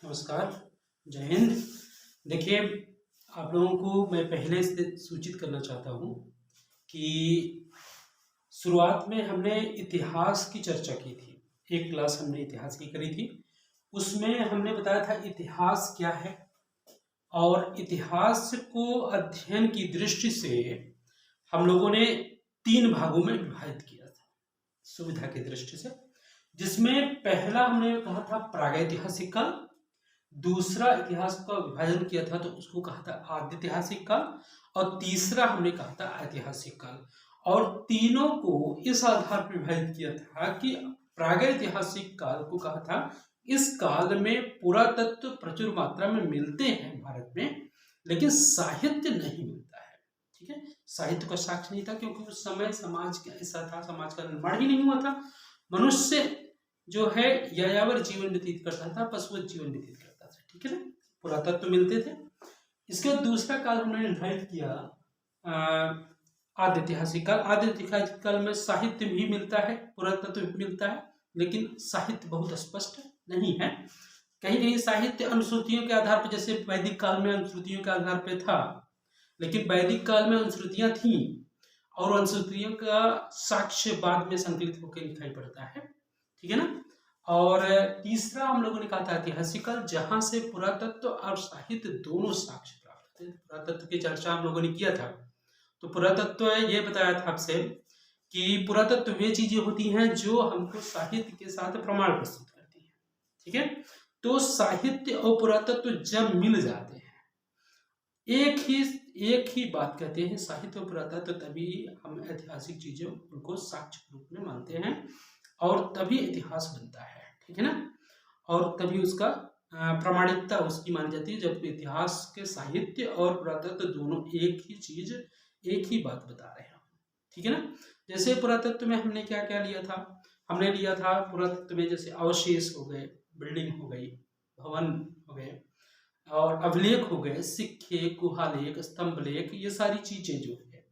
नमस्कार, जय हिंद। देखिए, आप लोगों को मैं पहले से सूचित करना चाहता हूँ कि शुरुआत में हमने इतिहास की चर्चा की थी। एक क्लास हमने इतिहास की करी थी। उसमें हमने बताया था इतिहास क्या है और इतिहास को अध्ययन की दृष्टि से हम लोगों ने 3 भागों में विभाजित किया था सुविधा की दृष्टि से, जिसमें पहला हमने कहा था प्रागैतिहासिक काल, दूसरा इतिहास का विभाजन किया था तो उसको कहा था आद्य ऐतिहासिक काल, और तीसरा हमने कहा था ऐतिहासिक काल। और तीनों को इस आधार पर विभाजित किया था कि प्रागैतिहासिक काल को कहा था इस काल में पुरातत्व प्रचुर मात्रा में मिलते हैं भारत में, लेकिन साहित्य नहीं मिलता है। ठीक है, साहित्य का साक्ष्य नहीं था क्योंकि उस समय समाज ऐसा था, समाज का निर्माण ही नहीं हुआ था। मनुष्य जो है यायावर जीवन व्यतीत करता था, पशुवत जीवन व्यतीत करता था। ठीक है ना, पुरातत्व मिलते थे। इसके बाद दूसरा काल हमने निर्धारित किया आद्य ऐतिहासिक काल। आद्य ऐतिहासिक काल में साहित्य भी मिलता है, पुरातत्व भी मिलता है, लेकिन साहित्य बहुत स्पष्ट नहीं है। कहीं कहीं साहित्य अनुश्रुतियों के आधार पर, जैसे वैदिक काल में अनुश्रुतियों के आधार पर था, लेकिन वैदिक काल में अनुश्रुतियां थी और अनुश्रुतियों का साक्ष्य बाद में संकलित होकर दिखाई पड़ता है। ठीक है ना। और तीसरा हम लोगों ने कहा था ऐतिहासिक काल, जहां से पुरातत्व और साहित्य दोनों साक्ष्य प्राप्त थे। पुरातत्व की चर्चा हम लोगों ने किया था। तो पुरातत्व ये बताया था आपसे कि पुरातत्व वे चीजें होती हैं जो हमको साहित्य के साथ प्रमाण प्रस्तुत करती हैं। ठीक है, तो साहित्य और पुरातत्व जब मिल जाते हैं, एक ही बात कहते हैं, साहित्य और पुरातत्व, तभी हम ऐतिहासिक चीजों उनको साक्ष्य रूप में मानते हैं और तभी इतिहास बनता है। ठीक है ना, और तभी उसका प्रामाणिकता उसकी मानी जाती है, जबकि इतिहास के साहित्य और पुरातत्व दोनों एक ही चीज, एक ही बात बता रहे हैं। ठीक है ना, जैसे पुरातत्व में हमने क्या क्या लिया था, हमने लिया था पुरातत्व में जैसे अवशेष हो गए, बिल्डिंग हो गई, भवन हो गए, और अभिलेख हो गए, सिक्के, गुहालेख, स्तंभ लेख, ये सारी चीजें जो है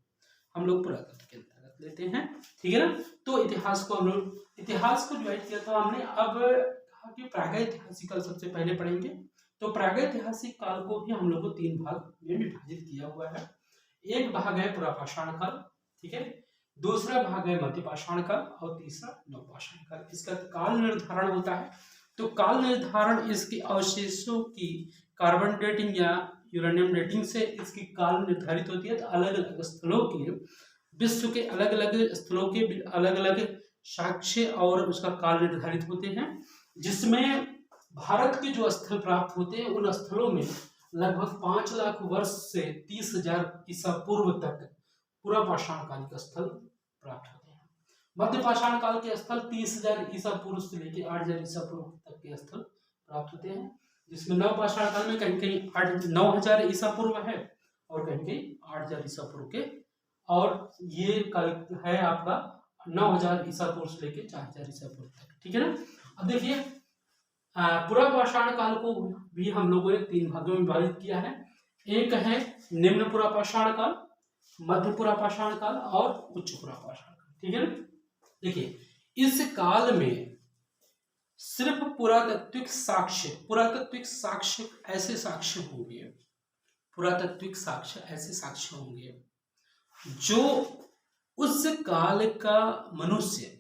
हम लोग पुरातत्व के अंतर्गत लेते हैं। ठीक है ना, तो इतिहास को हम लोग इतिहास को डिवाइड किया था हमने। अब कहा कि प्रागैतिहासिक काल सबसे पहले पढ़ेंगे, तो प्रागैतिहासिक काल को भी हम लोग को 3 भाग में विभाजित किया हुआ है। एक भाग है पुरापाषाण काल, ठीक है, दूसरा भाग है मध्यपाषाण काल और तीसरा नवपाषाण काल। इसका काल निर्धारण होता है, तो काल निर्धारण इसके अवशेषों की कार्बन डेटिंग या यूरेनियम डेटिंग से इसकी काल निर्धारित होती है। तो अलग अलग स्थलों के, विश्व के अलग अलग स्थलों के अलग अलग साक्ष्य और उसका काल निर्धारित होते हैं, जिसमें भारत के जो स्थल प्राप्त होते हैं उन स्थलों में लगभग 5 लाख वर्ष से 30,000 ईसा पूर्व तक पुरापाषाण काल के स्थल प्राप्त होते हैं। मध्यपाषाण काल के स्थल 30,000 ईसा पूर्व से लेकर 8,000 ईसा पूर्व तक के स्थल प्राप्त होते हैं, जिसमें नवपाषाण काल में कहीं कहीं 9,000 ईसा पूर्व है और कहीं कहीं 8,000 ईसा पूर्व के, और ये काल है आपका 9,000 ईसा पूर्व से लेकर 4,000 ईसा पूर्व तक। ठीक है ना। अब देखिए, पुरापाषाण काल को भी हम लोगों ने 3 भागों में विभाजित किया है। एक है निम्न पुरापाषाण काल, मध्य पुरापाषाण काल और उच्च पुरापाषाण काल। ठीक है ना। देखिए, इस काल में सिर्फ पुरातात्विक साक्ष्य ऐसे साक्ष्य होंगे, पुरातात्विक साक्ष्य ऐसे साक्ष्य होंगे जो उस काल का मनुष्य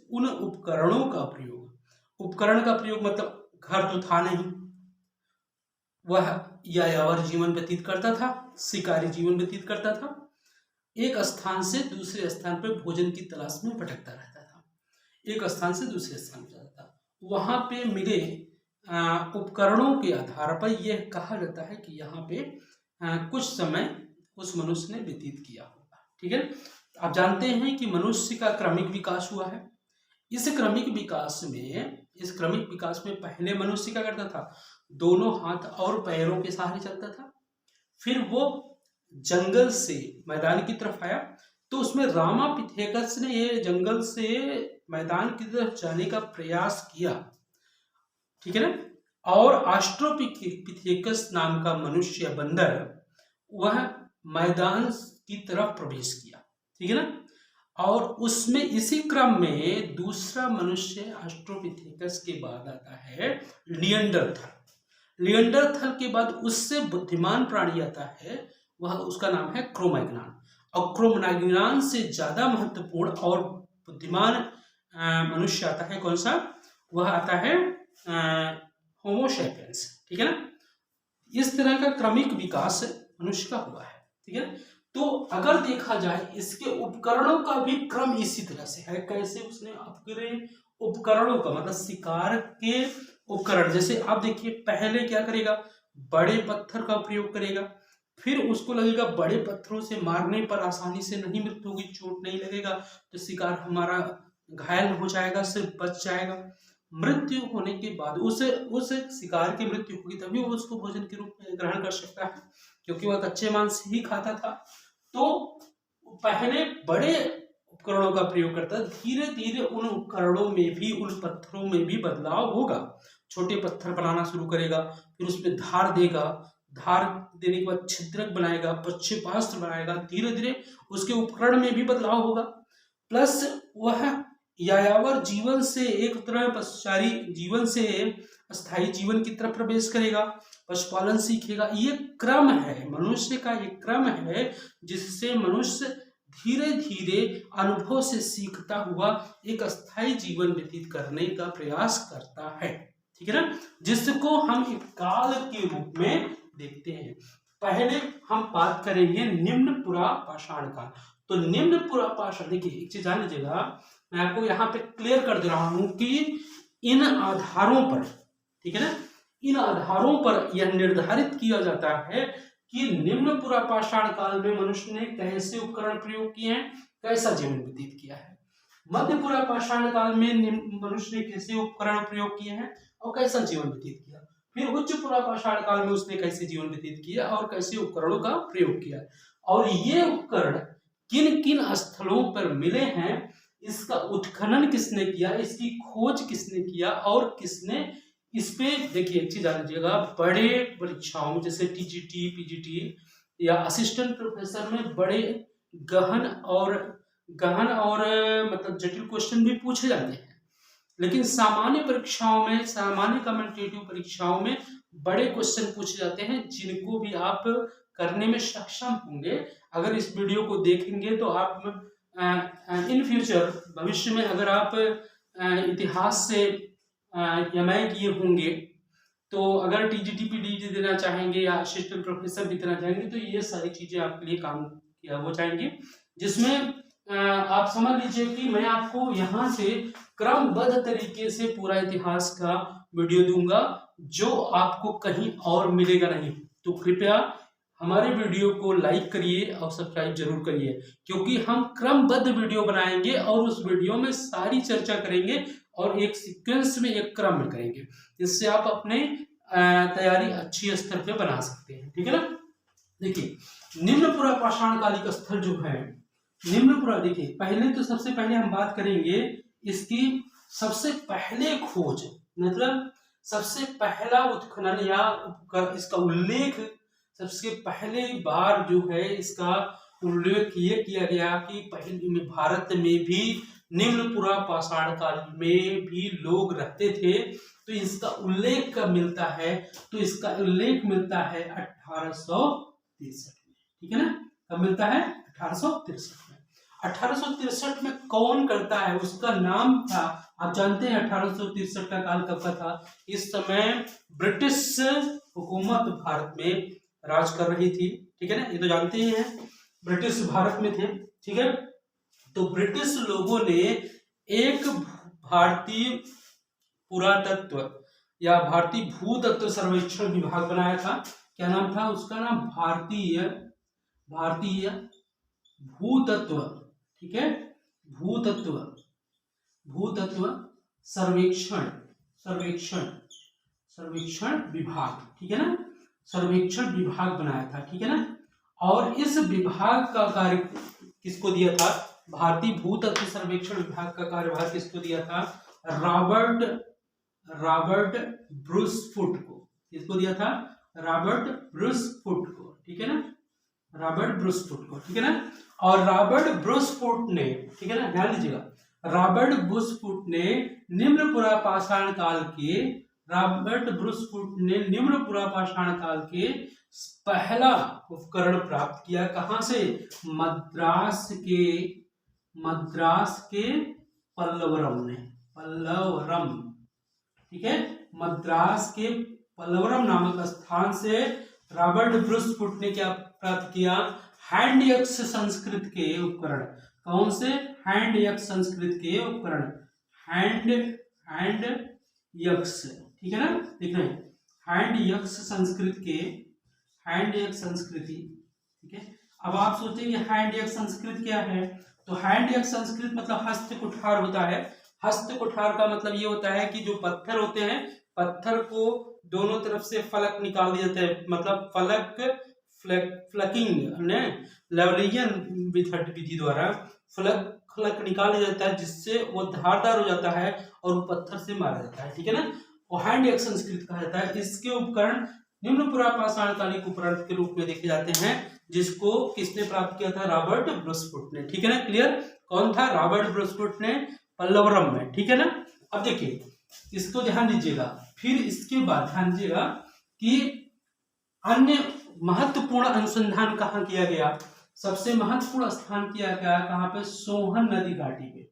उन उपकरणों का प्रयोग, उपकरण का प्रयोग मतलब घर तो था नहीं, वह यायावर जीवन व्यतीत करता था, शिकारी जीवन व्यतीत करता था, एक स्थान से दूसरे स्थान पर भोजन की तलाश में भटकता रहता था, एक स्थान से दूसरे स्थान पर जाता था। वहां पे मिले उपकरणों के आधार पर यह कहा जाता है कि यहाँ पे कुछ समय उस मनुष्य ने व्यतीत किया होगा। ठीक है, आप जानते हैं कि मनुष्य का क्रमिक विकास हुआ है। इस क्रमिक विकास में पहले मनुष्य क्या करता था, दोनों हाथ और पैरों के सहारे चलता था। फिर वो जंगल से मैदान की तरफ आया, तो उसमें रामापिथेकस ने ये जंगल से मैदान की तरफ जाने का प्रयास किया। ठीक है ना, और ऑस्ट्रोपिथेकस नाम का मनुष्य बंदर, वह मैदान की तरफ प्रवेश किया। ठीक है ना, और उसमें इसी क्रम में दूसरा मनुष्य ऑस्ट्रोपिथेकस के बाद आता है लिएंडरथल। लिएंडरथल के बाद उससे बुद्धिमान प्राणी आता है, वह उसका नाम है क्रोमैग्नान। और क्रोमैग्नान से ज्यादा महत्वपूर्ण और बुद्धिमान मनुष्य आता है कौन सा, वह आता है होमो सैपियंस। ठीक है ना, इस तरह का क्रमिक विकास मनुष्य का हुआ है। ठीक है, तो अगर देखा जाए इसके उपकरणों का भी क्रम इसी तरह से है। कैसे उसने अपने उपकरणों का मतलब शिकार के उपकरण, जैसे आप देखिए पहले क्या करेगा, बड़े पत्थर का प्रयोग करेगा, फिर उसको लगेगा बड़े पत्थरों से मारने पर आसानी से नहीं मृत्यु होगी, चोट नहीं लगेगा, तो शिकार हमारा घायल हो जाएगा, सिर्फ बच जाएगा। मृत्यु होने के बाद उस शिकार की मृत्यु होगी तभी वो उसको भोजन के रूप में ग्रहण कर सकता है, क्योंकि वह कच्चे मांस ही खाता था। तो पहले बड़े उपकरणों का प्रयोग करता है, धीरे धीरे उन उपकरणों में भी, उन पत्थरों में भी बदलाव होगा। छोटे पत्थर बनाना शुरू करेगा, फिर उसमें धार देगा, धार देने के बाद छिद्रक बनाएगा, प्रक्षेपास्त्र बनाएगा, धीरे धीरे उसके उपकरण में भी बदलाव होगा। प्लस वह यायावर जीवन से एक तरह पशुचारी जीवन से अस्थायी जीवन की तरफ प्रवेश करेगा, पशुपालन सीखेगा। ये क्रम है मनुष्य का, ये क्रम है जिससे मनुष्य धीरे धीरे अनुभव से सीखता हुआ एक अस्थायी जीवन व्यतीत करने का प्रयास करता है। ठीक है ना, जिसको हम एक काल के रूप में देखते हैं। पहले हम बात करेंगे निम्न पुरा पाषाण काल। तो निम्न पुरा पाषाण, देखिए एक चीज जान लीजिएगा, मैं आपको यहाँ पे क्लियर कर दे रहा हूं कि इन आधारों पर, ठीक है ना, इन आधारों पर यह निर्धारित किया जाता है कि निम्न पुरा पाषाण काल में मनुष्य ने कैसे उपकरण प्रयोग किए हैं, कैसा जीवन व्यतीत किया है। मध्य पुरा पाषाण काल में मनुष्य ने कैसे उपकरण प्रयोग किए हैं और कैसा जीवन व्यतीत किया। फिर उच्च पुरा पाषाण काल में उसने कैसे जीवन व्यतीत किया और कैसे उपकरणों का प्रयोग किया, और ये उपकरण किन किन स्थलों पर मिले हैं, इसका उत्खनन किसने किया, इसकी खोज किसने किया, और किसने इस पे, देखिए एक चीज जान लीजिएगा, बड़े परीक्षाओं में जैसे टीजीटी, पीजीटी या असिस्टेंट प्रोफेसर में बड़े गहन और मतलब जटिल क्वेश्चन भी पूछे जाते हैं, लेकिन सामान्य परीक्षाओं में, सामान्य कमेंटेटिव परीक्षाओं में बड़े क्वेश्चन पूछे जाते हैं जिनको भी आप करने में सक्षम होंगे। अगर इस वीडियो को देखेंगे तो आप इन फ्यूचर, भविष्य में अगर आप इतिहास से एमए किए होंगे तो अगर टीजीटी पीजीटी देना चाहेंगे या असिस्टेंट प्रोफेसर भी देना चाहेंगे तो ये सारी चीजें आपके लिए काम किया हो जाएंगी, जिसमें आप समझ लीजिए कि मैं आपको यहाँ से क्रमबद्ध तरीके से पूरा इतिहास का वीडियो दूंगा जो आपको कहीं और मिलेगा नहीं। तो कृपया हमारे वीडियो को लाइक करिए और सब्सक्राइब जरूर करिए, क्योंकि हम क्रमबद्ध वीडियो बनाएंगे और उस वीडियो में सारी चर्चा करेंगे और एक सीक्वेंस में, एक क्रम में करेंगे, जिससे आप अपने तैयारी अच्छी स्तर पे बना सकते हैं। ठीक है ना, देखिए निम्न पुरा पाषाण कालिक स्थल जो है, निम्न पुरा, देखिए पहले तो सबसे पहले हम बात करेंगे इसकी सबसे पहले खोज, मतलब सबसे पहला उत्खनन या इसका उल्लेख, सबसे पहले बार जो है इसका उल्लेख ये किया गया कि पहले में भारत में भी निम्न पुरा पाषाण काल में भी लोग रहते थे। तो इसका उल्लेख कब मिलता है, तो इसका उल्लेख मिलता है 1863 में। ठीक है ना, कब मिलता है, 1863 में। 1863 में कौन करता है, उसका नाम था, आप जानते हैं 1863 का काल कब का था, इस समय ब्रिटिश हुकूमत भारत में राज कर रही थी। ठीक है ना, ये तो जानते ही हैं, ब्रिटिश भारत में थे। ठीक है, तो ब्रिटिश लोगों ने एक भारतीय पुरातत्व या भारतीय भूतत्व सर्वेक्षण विभाग बनाया था। क्या नाम था उसका, नाम भारतीय भूतत्व, ठीक है, भूतत्व सर्वेक्षण विभाग, ठीक है ना, सर्वेक्षण विभाग बनाया था। ठीक है ना, और इस विभाग का कार्य किसको दिया था, भारतीय भूतत्व सर्वेक्षण विभाग का कार्यभार किसको दिया था, रॉबर्ट ब्रूसफुट को। किसको दिया था, रॉबर्ट ब्रूसफुट को। ठीक है ना, रॉबर्ट ब्रूसफुट को। ठीक है ना, और रॉबर्ट ब्रूसफुट ने, ठीक है ना, ध्यान दीजिएगा, रॉबर्ट ब्रूसफुट ने निम्न पुरापाषाण काल के पहला उपकरण प्राप्त किया। कहां से? मद्रास के पल्लवरम ने, ठीक है, मद्रास के पल्लवरम नामक स्थान से रॉबर्ट ब्रूसफुट ने क्या प्राप्त किया? हैंड यक्स संस्कृत के उपकरण। कौन से? हैंड यक्स संस्कृत के उपकरण, हैंड यक्स, ठीक है ना, देख रहे हैं, हैंड यक्स संस्कृति, ठीक है। अब आप सोचेंगे हैंड यक्स संस्कृत क्या है? तो हैंड यक्स संस्कृत मतलब हस्त कुठार होता है। हस्त कुठार का मतलब ये होता है कि जो पत्थर होते हैं, पत्थर को दोनों तरफ से फलक निकाल दिया जाता है, मतलब फ्लकिंग ने लवलियन विधि द्वारा फलक निकाल दिया जाता है, जिससे वो धारदार हो जाता है और वो पत्थर से मारा जाता है, ठीक है ना, वो हैंड यक्स संस्कृत कहा जाता है। इसके उपकरण निम्न पुरापाषाण कालिक उपकरण के रूप में देखे जाते हैं, जिसको किसने प्राप्त किया था? रॉबर्ट ब्रूसफुट ने, ठीक है ना, क्लियर। कौन था? रॉबर्ट ब्रूसफुट ने, पल्लवरम में, ठीक है ना। अब देखिए इसको ध्यान दीजिएगा, फिर इसके बाद ध्यान दीजिएगा कि अन्य महत्वपूर्ण अनुसंधान कहाँ किया गया? सबसे महत्वपूर्ण स्थान किया गया कहाँ पे? सोहन नदी घाटी पे,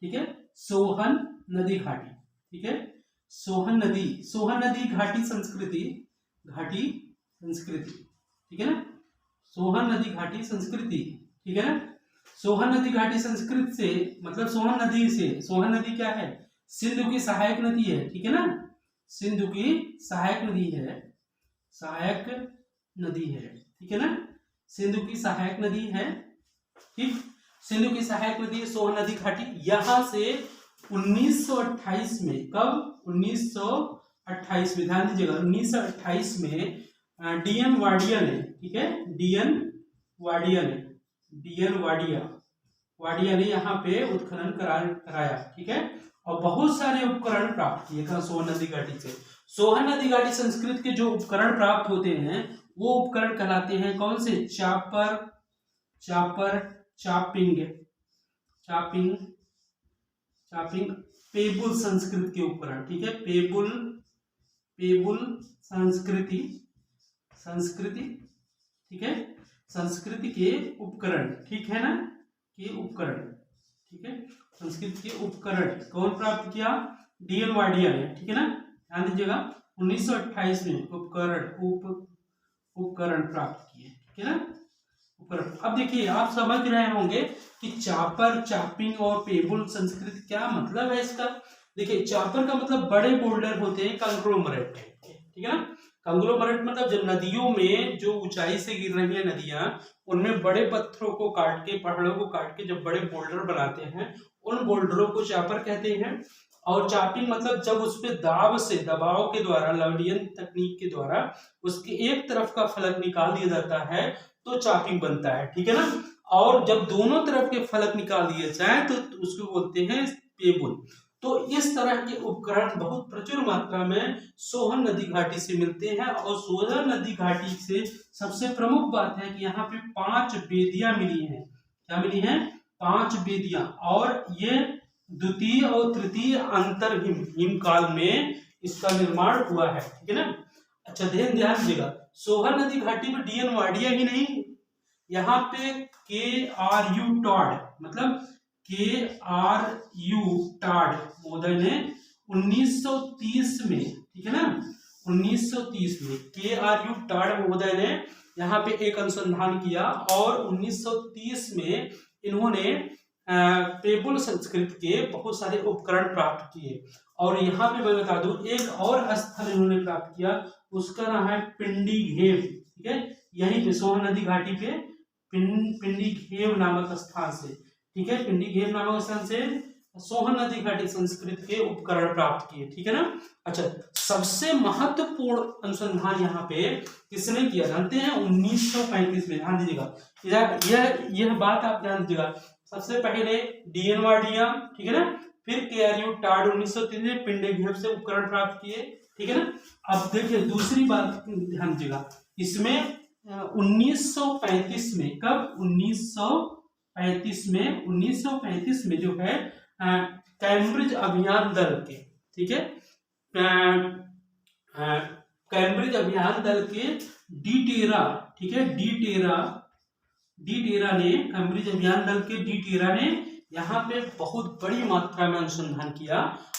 ठीक है, सोहन नदी घाटी, ठीक है, सोहन नदी घाटी संस्कृति, ठीक है ना, सोहन नदी घाटी संस्कृति, ठीक है ना। सोहन नदी घाटी संस्कृत से मतलब सोहन नदी क्या है? सिंधु की सहायक नदी है, ठीक है ना, सिंधु की सहायक नदी है, ठीक है ना, सिंधु की सहायक नदी है, ठीक, सिंधु की सहायक नदी है सोहन नदी घाटी। यहां से 1928 में, कब? 1928 में, ध्यान दीजिएगा, 1928 में डीएन वाडिया ने, ठीक है, डीएन वाडिया ने यहाँ पे उत्खनन कराया, ठीक है, और बहुत सारे उपकरण प्राप्त किए कहाँ? सोहन नदी घाटी से। सोहन नदी घाटी संस्कृत के जो उपकरण प्राप्त होते हैं वो उपकरण कहलाते हैं कौन से? चापिंग, पेबुल संस्कृत के उपकरण, ठीक है, पेबुल संस्कृति, ठीक है, संस्कृति के उपकरण, ठीक है ना, के उपकरण, ठीक है, संस्कृत के उपकरण कौन प्राप्त किया? डीएन वाडिया ने, ठीक है ना, ध्यान दीजिएगा, 1928 में उपकरण प्राप्त किए, ठीक है ना, उपकरण। अब देखिए आप समझ रहे होंगे कि चापिंग और पेबुल संस्कृत क्या मतलब है इसका। देखिए चापर का मतलब बड़े बोल्डर होते हैं, कंग्लोमरेट, ठीक है ना, कंग्लोमरेट मतलब जब नदियों में जो ऊंचाई से गिर रही है नदियां, उनमें बड़े पत्थरों को काट के, पहाड़ों को काट के जब बड़े बोल्डर बनाते हैं, उन बोल्डरों को चापर कहते हैं। और चापिंग मतलब जब उस पे दबाव के द्वारा, लवलियन तकनीक के द्वारा उसके एक तरफ का फलक निकाल दिया जाता है तो चापिंग बनता है, ठीक है ना। और जब दोनों तरफ के फलक निकाल दिए जाए तो उसको बोलते हैं पेबुल। तो इस तरह के उपकरण बहुत प्रचुर मात्रा में सोहन नदी घाटी से मिलते हैं। और सोहन नदी घाटी से सबसे प्रमुख बात है कि यहाँ पे 5 वेदियां मिली हैं। क्या मिली हैं? 5 वेदियां। और ये द्वितीय और तृतीय अंतर हिमकाल में इसका निर्माण हुआ है, ठीक है ना। अच्छा ध्यान दीजिएगा, सोहन नदी घाटी में डीएन वाडिया ही नहीं, यहाँ पे KRU टॉड मतलब KRU टॉड महोदय ने 1930 में, ठीक है ना, 1930 में KRU टॉड महोदय ने यहाँ पे एक अनुसंधान किया और 1930 में इन्होंने पेबुल संस्कृत के बहुत सारे उपकरण प्राप्त किए। और यहाँ पे मैं बता दूं एक और स्थल इन्होंने प्राप्त किया, उसका नाम है पिंडी घेव, ठीक है, यहीं पे सोहन नदी घाटी पे पिंडी घेव नामक स्थान से, ठीक है, पिंडी घेव नामक स्थान से सोहन नदी घाटी संस्कृत के उपकरण प्राप्त किए, ठीक है ना। अच्छा सबसे महत्वपूर्ण अनुसंधान यहाँ पे किसने किया जानते हैं? 1935 में। ध्यान दीजिएगा, यह बात आप ध्यान दीजिएगा, सबसे पहले डीएन वाडिया, ठीक है ना, फिर KRU टॉड 1930 में पिंडी घेव से उपकरण प्राप्त किए, ठीक है ना। अब देखिए दूसरी बात ध्यान दीजिएगा, इसमें 1935 में, कब? 1935 में 1935 में जो है कैम्ब्रिज अभियान दल के, ठीक है, कैम्ब्रिज अभियान दल के डी टेरा, ठीक है, डी टेरा ने, कैम्ब्रिज अभियान दल के डी टेरा ने यहाँ पे बहुत बड़ी मात्रा में अनुसंधान किया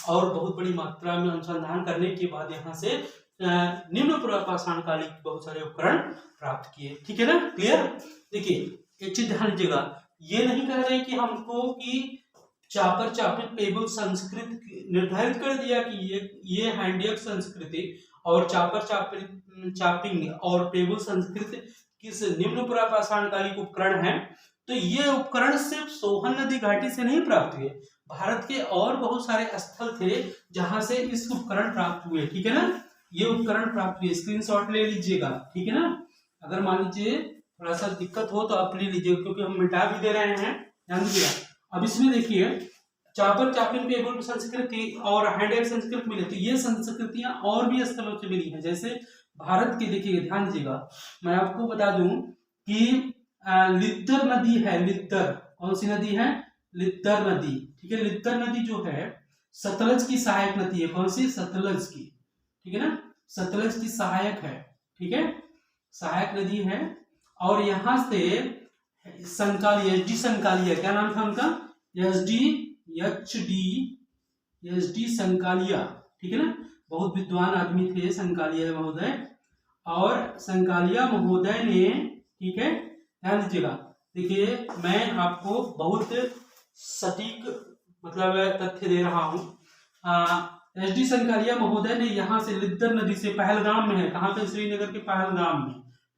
और बहुत बड़ी मात्रा में अनुसंधान करने के बाद यहाँ से निम्न पुरापाषाण कालिक बहुत सारे उपकरण प्राप्त किए, ठीक है ना, क्लियर। देखिए एक चीज ध्यान दीजिएगा, ये नहीं कह रहे कि हमको कि चापर चापिंग पेबल संस्कृत निर्धारित कर दिया कि ये हैंडियक संस्कृति और चापर चापिंग और पेबल संस्कृत किस निम्न पुरापाषाण कालिक उपकरण है। तो ये उपकरण सिर्फ सोहन नदी घाटी से नहीं प्राप्त हुए, भारत के और बहुत सारे स्थल थे जहां से इस उपकरण प्राप्त हुए, ठीक है ना, ये उपकरण प्राप्त हुए। स्क्रीनशॉट ले लीजिएगा, ठीक है ना, अगर मान लीजिए थोड़ा सा दिक्कत हो तो आप ले लीजिएगा क्योंकि हम मिटा भी दे रहे हैं, ध्यान दीजिएगा। अब इसमें देखिए चापर चापिंग पेबल संस्कृति और हैंडियक संस्कृति मिली, तो ये संस्कृतियां और भी स्थलों से मिली हैं, जैसे भारत के, देखिए ध्यान दीजिएगा, मैं आपको बता दूं कि लिद्दर नदी है, लिद्दर, कौन सी नदी है, लिद्दर नदी, ठीक है, लिद्दर नदी जो है सतलज की सहायक नदी है, कौन सी, सतलज की, ठीक है ना, सतलज की सहायक है, ठीक है, सहायक नदी है। और यहां से संकालिया, एच डी संकालिया, क्या नाम था उनका, एच डी संकालिया, ठीक है ना, बहुत विद्वान आदमी थे संकालिया महोदय, और संकालिया महोदय ने, ठीक है, ध्यान दीजिएगा। देखिए मैं आपको बहुत सटीक मतलब तथ्य दे रहा हूं। एच डी संकालिया महोदय ने यहाँ से लिद्दर नदी से, पहलगाम में है, कहाँ पे, श्रीनगर के पहलगाम में,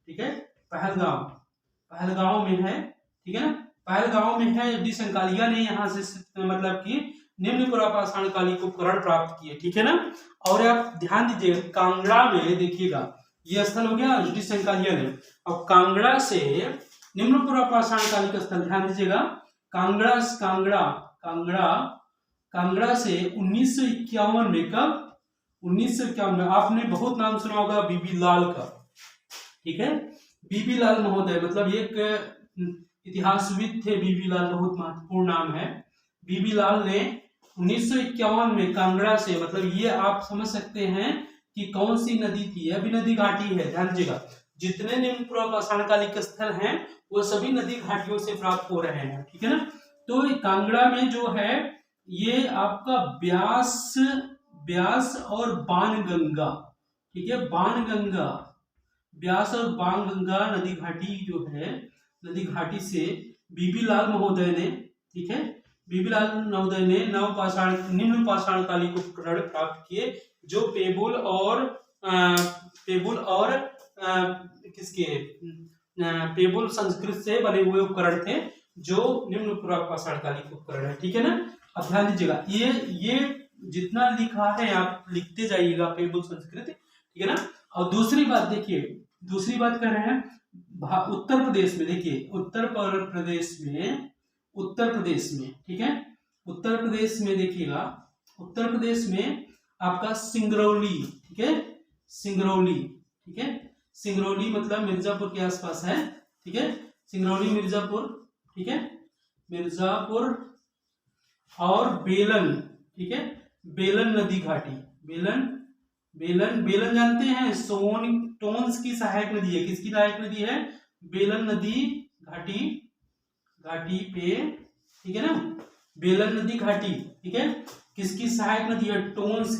ठीक है, पहलगाम में है, ठीक है ना, पहलगाम में है। एच डी संकालिया ने यहाँ से मतलब कि निम्न पुरापाषाण कालिक उपकरण प्राप्त किए, ठीक है ना। और आप ध्यान दीजिएगा कांगड़ा में, देखिएगा ये स्थल हो गया एच डी संकालिया ने, और कांगड़ा से निम्न पुरापाषाण कालिक स्थल, ध्यान दीजिएगा, कांगड़ा से 1951 में, कब, 1951 में, आपने बहुत नाम सुना होगा बीबी लाल का, ठीक है, बीबी लाल महोदय, मतलब एक इतिहासविद थे बीबी लाल, बहुत महत्वपूर्ण नाम है। बीबी लाल ने 1951 में कांगड़ा से, मतलब ये आप समझ सकते हैं कि कौन सी नदी थी, अभी नदी घाटी है, ध्यान दीजिएगा, जितने निम्न पुरापाषाण कालिक स्थल हैं वो सभी नदी घाटियों से प्राप्त हो रहे हैं, ठीक है ना। तो कांगड़ा में जो है ये आपका ब्यास और बाणगंगा, ठीक है, बाणगंगा, ब्यास और बाणगंगा नदी घाटी जो है, नदी घाटी से बीबी लाल महोदय ने, ठीक है, बीबी लाल महोदय ने निम्न पाषाण कालिक उपकरण प्राप्त किए, जो पेबुल और किसके, पेबुल संस्कृत से बने हुए उपकरण थे, जो निम्न पुरापाषाण कालिक उपकरण है, ठीक है ना। अब ध्यान दीजिएगा, ये जितना लिखा है आप लिखते जाइएगा, पेबुल संस्कृत, ठीक है ना। और दूसरी बात देखिए, दूसरी बात कर रहे हैं उत्तर प्रदेश में, देखिए उत्तर प्रदेश में, ठीक है, उत्तर प्रदेश में देखिएगा, उत्तर प्रदेश में आपका सिंगरौली, ठीक है, सिंगरौली, ठीक है, सिंगरौली मतलब मिर्जापुर के आसपास है, ठीक है, सिंगरौली मिर्जापुर, ठीक है, मिर्जापुर और बेलन, ठीक है, बेलन नदी घाटी, बेलन जानते हैं, टोन्स की सहायक नदी है, किसकी सहायक नदी है, बेलन नदी घाटी पे, ठीक है ना, बेलन नदी घाटी, ठीक है, किसकी सहायक नदी है, टोन्स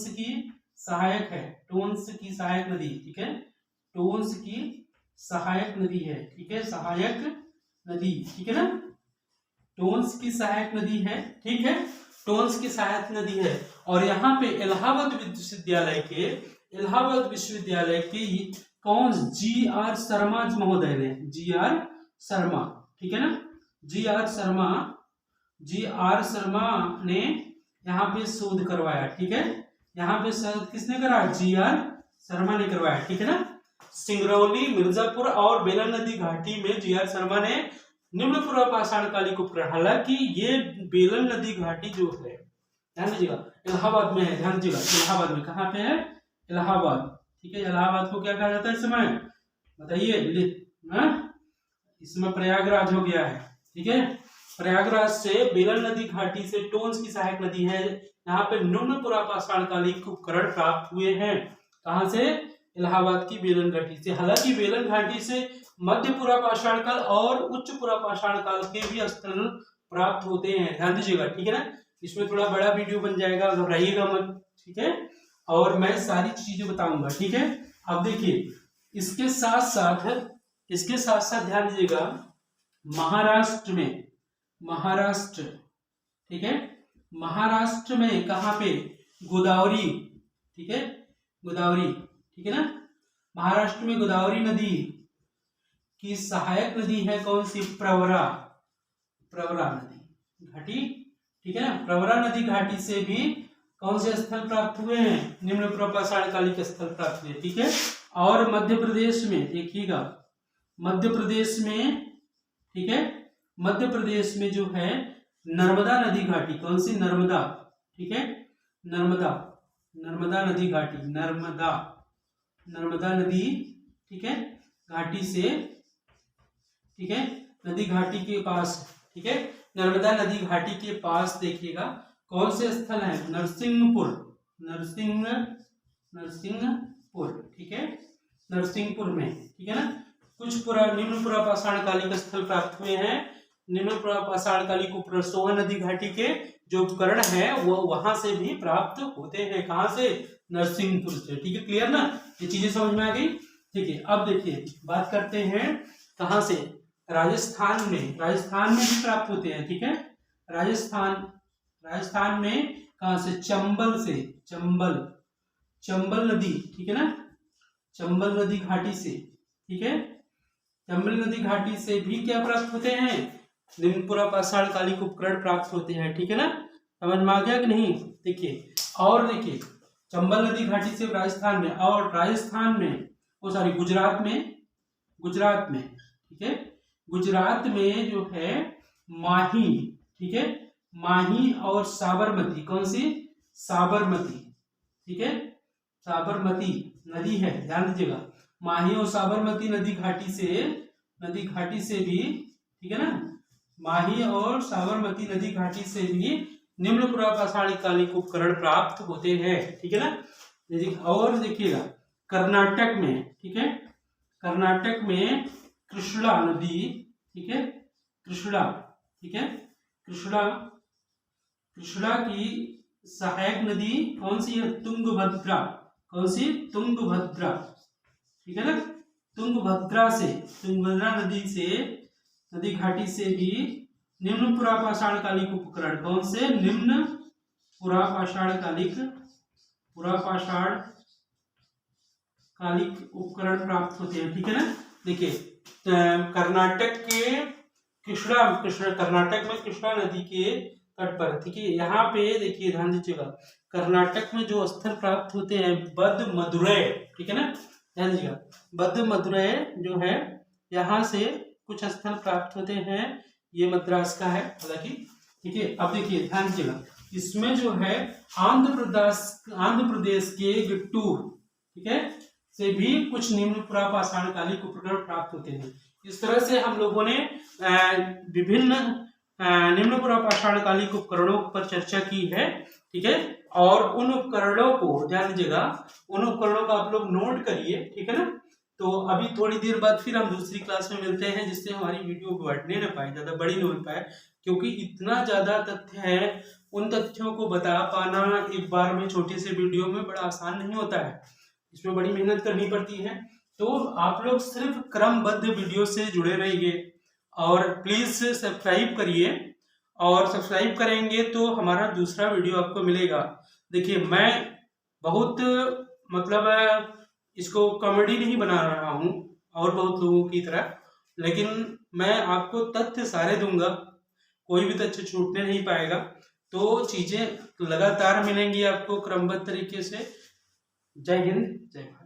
की सहायक है, टोन्स की सहायक नदी, ठीक है, टोन्स की सहायक नदी है, ठीक है, सहायक नदी, ठीक है ना, टोन्स की सहायक नदी है, ठीक है, टोन्स की सहायक नदी है। और यहाँ पे इलाहाबाद विश्वविद्यालय के कौन, जी.आर. शर्मा महोदय ने, जी.आर. शर्मा, ठीक है ना, जी.आर. शर्मा ने यहाँ पे शोध करवाया, ठीक है, यहाँ पे शोध किसने करा, जी.आर. शर्मा ने करवाया, ठीक है ना। सिंगरौली, मिर्जापुर और बेलन नदी घाटी में जी.आर. शर्मा ने निम्न पुरापाषाण कालिक उपकरण, हालांकि ये बेलन नदी घाटी जो है, ध्यान दीजिएगा, इलाहाबाद में है, ध्यान दीजिएगा, इलाहाबाद में, कहाँ पे है, इलाहाबाद, ठीक है, इलाहाबाद को क्या कहा जाता है इस समय, बताइए, इस समय प्रयागराज हो गया है, ठीक है। प्रयागराज से बेलन नदी घाटी से टोंस की सहायक नदी है, यहाँ पे निम्न पुरापाषाण कालिक उपकरण प्राप्त हुए हैं। कहां से? इलाहाबाद की बेलन घाटी से। हालांकि बेलन घाटी से मध्य पुरापाषाण काल और उच्च पुरापाषाण काल के भी स्थल प्राप्त होते हैं, ध्यान दीजिएगा, ठीक है ना। इसमें थोड़ा बड़ा वीडियो बन जाएगा, घबराइएगा मत, ठीक है। और मैं सारी चीजें बताऊंगा, ठीक है। अब देखिए इसके साथ साथ ध्यान दीजिएगा, महाराष्ट्र में, महाराष्ट्र, ठीक है, महाराष्ट्र में कहां पे? गोदावरी, ठीक है, गोदावरी, ठीक है ना। महाराष्ट्र में गोदावरी नदी की सहायक नदी है कौन सी? प्रवरा, प्रवरा नदी घाटी, ठीक है ना। प्रवरा नदी घाटी से भी कौन से स्थल प्राप्त हुए हैं? निम्न पुरापाषाण कालिक स्थल प्राप्त हुए, ठीक है। और मध्य प्रदेश में देखिएगा, मध्य प्रदेश में, ठीक है, मध्य प्रदेश में जो है नर्मदा नदी घाटी, कौन सी? नर्मदा, ठीक है, नर्मदा, नर्मदा नदी घाटी, नर्मदा, नर्मदा नदी, ठीक है, घाटी से, ठीक है, नदी घाटी के पास, ठीक है, नर्मदा नदी घाटी के पास देखिएगा कौन से स्थल है? नरसिंहपुर, नरसिंहपुर, ठीक है, नरसिंहपुर में, ठीक है ना। कुछ निम्न पुरापाषाण कालिक स्थल प्राप्त हुए हैं। निम्न पुरापाषाण कालिक उपकरण सोहन नदी घाटी के जो उपकरण है वो वहां से भी प्राप्त होते हैं। कहां से? नरसिंहपुर से, ठीक है, क्लियर ना, ये चीजें समझ में आ गई, ठीक है। अब देखिए बात करते हैं कहां से? राजस्थान में, राजस्थान में भी प्राप्त होते हैं, ठीक है। राजस्थान में कहां से? चंबल से, चंबल, चंबल नदी, ठीक है ना, चंबल नदी घाटी से, ठीक है, चंबल नदी घाटी से भी क्या प्राप्त होते हैं? निम्न पुरापाषाण कालिक उपकरण प्राप्त होते हैं, ठीक है ना। समझ में आ गया कि नहीं? देखिए, और देखिए चंबल नदी घाटी से राजस्थान में, और राजस्थान में, वो सॉरी गुजरात में, गुजरात में, ठीक है, गुजरात में जो है माही, ठीक है, माही और साबरमती, कौन सी? साबरमती, ठीक है, साबरमती नदी है, ध्यान दीजिएगा। माही और साबरमती नदी घाटी से भी, ठीक है ना, माही और साबरमती नदी घाटी से भी निम्न पुरापाषाण कालिक उपकरण प्राप्त होते हैं, ठीक है ना। और देखिएगा कर्नाटक में, ठीक है, कर्नाटक में कृष्णा नदी, ठीक है, कृष्णा, ठीक है, कृष्णा, कृष्णा की सहायक नदी कौन सी है? तुंगभद्रा, कौन सी? तुंगभद्रा, ठीक है ना। तुंगभद्रा से, तुंगभद्रा नदी से, नदी घाटी से भी निम्न पुरापाषाण कालिक उपकरण, कौन से? निम्न पुरापाषाण कालिक उपकरण प्राप्त होते हैं, ठीक है ना। देखिए कर्नाटक के कर्नाटक में कृष्णा नदी के तट पर, ठीक है, यहाँ पे देखिए ध्यान दीजिएगा, कर्नाटक में जो स्थल प्राप्त होते हैं बदमदुरै, ठीक है ना, ध्यान दीजिएगा, बदमदुरै जो है यहाँ से कुछ स्थल प्राप्त होते हैं, ये मद्रास का है हालांकि, ठीक है। अब देखिए ध्यान दीजिएगा, इसमें जो है आंध्र प्रदेश के गुट्टूर, ठीक है, से भी कुछ निम्न पुरापाषाण कालिक उपकरण प्राप्त होते हैं। इस तरह से हम लोगों ने विभिन्न निम्न पुरापाषाण कालिक उपकरणों पर चर्चा की है, ठीक है। और उन उपकरणों को ध्यान दीजिएगा, उन उपकरणों का आप लोग नोट करिए, ठीक है ना। तो अभी थोड़ी देर बाद फिर हम दूसरी क्लास में मिलते हैं, जिससे हमारी वीडियो बढ़ने न पाए, ज्यादा बड़ी न हो पाए, क्योंकि इतना ज्यादा तथ्य है, उन तथ्यों को बता पाना एक बार में छोटे से वीडियो में बड़ा आसान नहीं होता है, इसमें बड़ी मेहनत करनी पड़ती है। तो आप लोग सिर्फ क्रमबद्ध वीडियो से जुड़े रहिए और प्लीज सब्सक्राइब करिए, और सब्सक्राइब करेंगे तो हमारा दूसरा वीडियो आपको मिलेगा। देखिए मैं बहुत मतलब इसको कॉमेडी नहीं बना रहा हूँ और बहुत लोगों की तरह, लेकिन मैं आपको तथ्य सारे दूंगा, कोई भी तथ्य छूटने नहीं पाएगा। तो चीजें लगातार मिलेंगी आपको क्रमबद्ध तरीके से। जय हिंद, जय भारत।